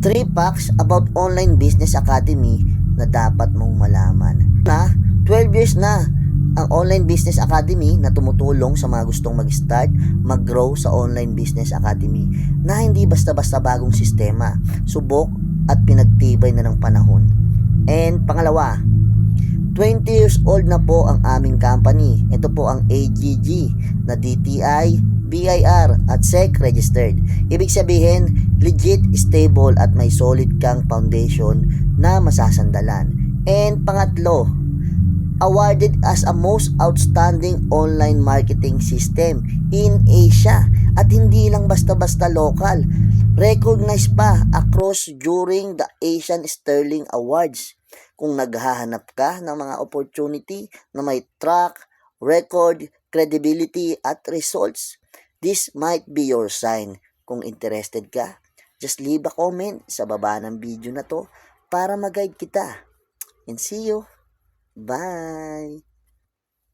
3 facts about Online Business Academy na dapat mong malaman. 12 years na ang Online Business Academy na tumutulong sa mga gustong mag-start, mag-grow sa Online Business Academy na hindi basta-basta bagong sistema, subok at pinagtibay na ng panahon. And pangalawa, 20 years old na po ang aming company. Ito po ang AGG na DTI, BIR at SEC registered. Ibig sabihin, legit, stable at may solid kang foundation na masasandalan. And pangatlo, awarded as a most outstanding online marketing system in Asia at hindi lang basta-basta local. Recognized pa across during the Asian Sterling Awards. Kung naghahanap ka ng mga opportunity na may track, record, credibility at results, this might be your sign. Kung interested ka, just leave a comment sa baba ng video na to para mag-guide kita. And see you. Bye!